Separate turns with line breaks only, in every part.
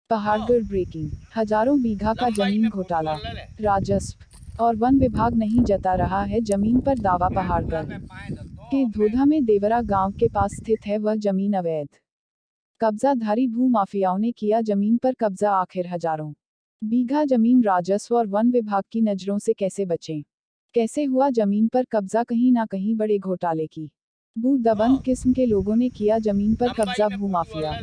Pahadgarh breaking, हजारों बीघा का जमीन घोटाला, राजस्व और वन विभाग नहीं जता रहा है जमीन पर दावा। पहाड़गढ़ के धोधा में देवरा गांव के पास स्थित है वह जमीन अवैध कब्जाधारी भू माफियाओं ने किया जमीन पर कब्जा। आखिर हजारों बीघा जमीन राजस्व और वन विभाग की नजरों से कैसे बचें? कैसे हुआ जमीन पर कब्जा? कहीं ना कहीं बड़े घोटाले की बू दबंग किस्म के लोगों ने किया जमीन पर कब्जा। भूमाफिया,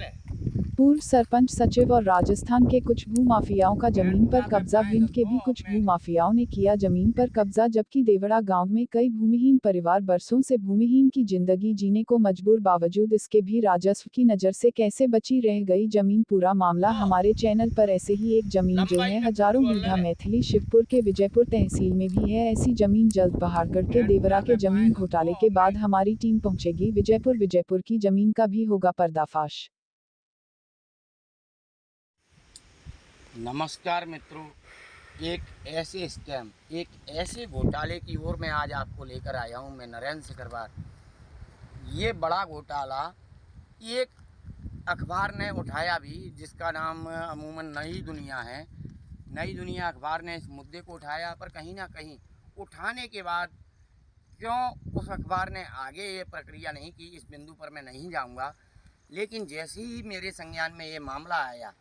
पूर्व सरपंच सचिव और राजस्थान के कुछ भूमाफियाओं का जमीन पर कब्जा। भिंड के भी कुछ भूमाफियाओं ने किया जमीन पर कब्जा, जबकि देवड़ा गांव में कई भूमिहीन परिवार बरसों से भूमिहीन की जिंदगी जीने को मजबूर। बावजूद इसके भी राजस्व की नजर से कैसे बची रह गई जमीन? पूरा मामला हमारे चैनल पर। ऐसे ही एक जमीन जो है हजारों बीघा मैथिली शिवपुर के विजयपुर तहसील में भी है। ऐसी जमीन जल्द पहाड़गढ़ के देवरा के जमीन घोटाले के बाद हमारी टीम पहुंचेगी विजयपुर। विजयपुर की जमीन का भी होगा पर्दाफाश।
नमस्कार मित्रों, एक ऐसे स्कैम, एक ऐसे घोटाले की ओर मैं आज आपको लेकर आया हूं। मैं नरेंद्र सिकरवार। ये बड़ा घोटाला एक अखबार ने उठाया भी, जिसका नाम अमूमन नई दुनिया है। नई दुनिया अखबार ने इस मुद्दे को उठाया, पर कहीं ना कहीं उठाने के बाद क्यों उस अखबार ने आगे ये प्रक्रिया नहीं की, इस बिंदु पर मैं नहीं जाऊंगा। लेकिन जैसे ही मेरे संज्ञान में ये मामला आया,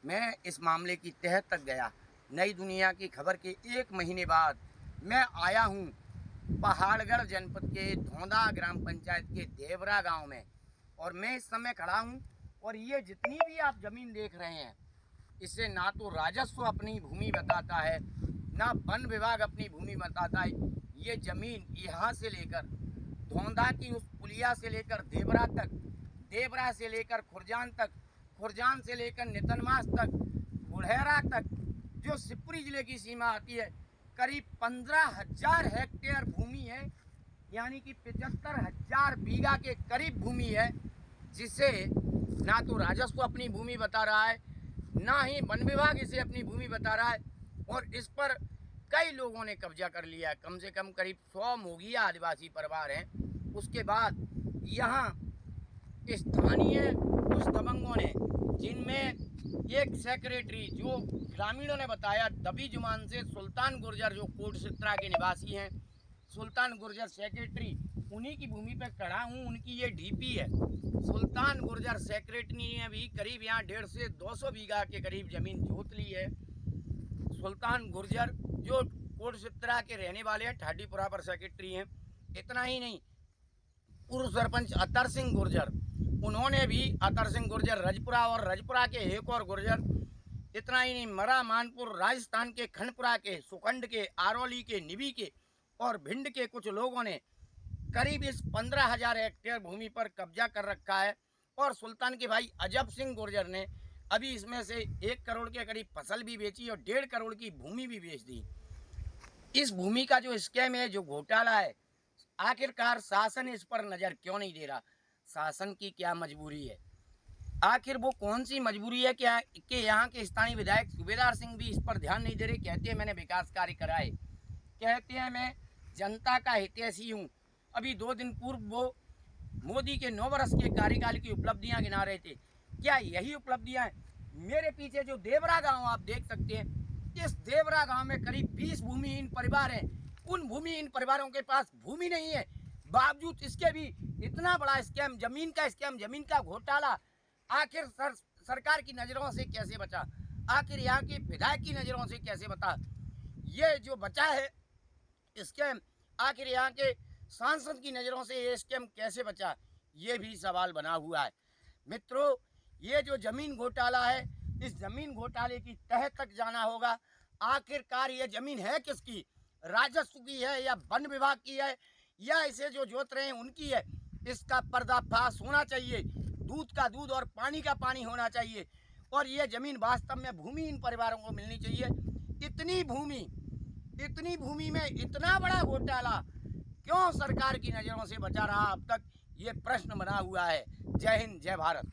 मैं इस मामले की तह तक गया। नई दुनिया की खबर के 1 महीने बाद मैं आया हूँ पहाड़गढ़ जनपद के धौंधा ग्राम पंचायत के देवरा गांव में, और मैं इस समय खड़ा हूँ। और ये जितनी भी आप ज़मीन देख रहे हैं, इससे ना तो राजस्व अपनी भूमि बताता है, ना वन विभाग अपनी भूमि बताता है। ये ज़मीन यहाँ से लेकर धौंधा की उस पुलिया से लेकर देवरा तक, देवरा से लेकर खुरजान तक, खुरजान से लेकर नितनमास तक, बुढ़ेरा तक, जो शिवपुरी जिले की सीमा आती है, करीब 15,000 हेक्टेयर भूमि है। यानी कि 75,000 बीघा के करीब भूमि है, जिसे ना तो राजस्व अपनी भूमि बता रहा है, ना ही वन विभाग इसे अपनी भूमि बता रहा है। और इस पर कई लोगों ने कब्जा कर लिया है। कम से कम करीब 100 मोगिया आदिवासी परिवार हैं। उसके बाद यहाँ स्थानीय कुछ दबंगों ने, जिनमें एक सेक्रेटरी, जो ग्रामीणों ने बताया दबी जुबान से, सुल्तान गुर्जर, जो कोटसित्रा के निवासी हैं, सुल्तान गुर्जर सेक्रेटरी, उन्हीं की भूमि पर खड़ा हूँ। उनकी ये डीपी है। सुल्तान गुर्जर सेक्रेटरी ने भी करीब यहाँ 150 से 200 बीघा के करीब जमीन जोत ली है। सुल्तान गुर्जर जो कोटसित्रा के रहने वाले हैं, ठाडीपुरा पर सेक्रेटरी हैं। इतना ही नहीं, पूर्व सरपंच अतर सिंह गुर्जर, उन्होंने भी, अतर सिंह गुर्जर रजपुरा, और रजपुरा के एक और गुर्जर। इतना ही नहीं, मरा मानपुर राजस्थान के खंडपुरा के, सुखंड के, आरौली के, निबी के और भिंड के कुछ लोगों ने करीब इस 15,000 हेक्टेयर भूमि पर कब्जा कर रखा है। और सुल्तान के भाई अजब सिंह गुर्जर ने अभी इसमें से 1 करोड़ के करीब फसल भी बेची और 1.5 करोड़ की भूमि भी बेच दी। इस भूमि का जो स्कैम है, जो घोटाला है, आखिरकार शासन इस पर नज़र क्यों नहीं दे रहा? शासन की क्या मजबूरी है? आखिर वो कौन सी मजबूरी है क्या कि यहाँ के स्थानीय विधायक सूबेदार सिंह भी इस पर ध्यान नहीं दे रहे? कहते हैं मैंने विकास कार्य कराए, कहते हैं मैं जनता का हितैषी हूँ। अभी 2 दिन पूर्व वो मोदी के 9 वर्ष के कार्यकाल की उपलब्धियाँ गिना रहे थे। क्या यही उपलब्धियाँ हैं? मेरे पीछे जो देवरा गाँव आप देख सकते हैं, इस देवरा गाँव में करीब 20 भूमिहीन परिवार हैं। उन भूमिहीन परिवारों के पास भूमि नहीं है, बावजूद इसके भी इतना बड़ा स्कैम, जमीन का स्कैम, जमीन का घोटाला आखिर सरकार की नज़रों से कैसे बचा? आखिर यहाँ के विधायक की नज़रों से कैसे बता? ये जो बचा है स्कैम, आखिर यहाँ के सांसद की नज़रों से ये स्कैम कैसे बचा? ये भी सवाल बना हुआ है। मित्रों, ये जो ज़मीन घोटाला है, इस ज़मीन घोटाले की तह तक जाना होगा। आखिरकार ये ज़मीन है किसकी? राजस्व की है या वन विभाग की है, या इसे जो जोत रहे हैं उनकी है? इसका पर्दाफाश होना चाहिए। दूध का दूध और पानी का पानी होना चाहिए। और ये ज़मीन वास्तव में भूमिहीन परिवारों को मिलनी चाहिए। इतनी भूमि में इतना बड़ा घोटाला क्यों सरकार की नज़रों से बचा रहा अब तक? ये प्रश्न बना हुआ है। जय हिंद, जय भारत।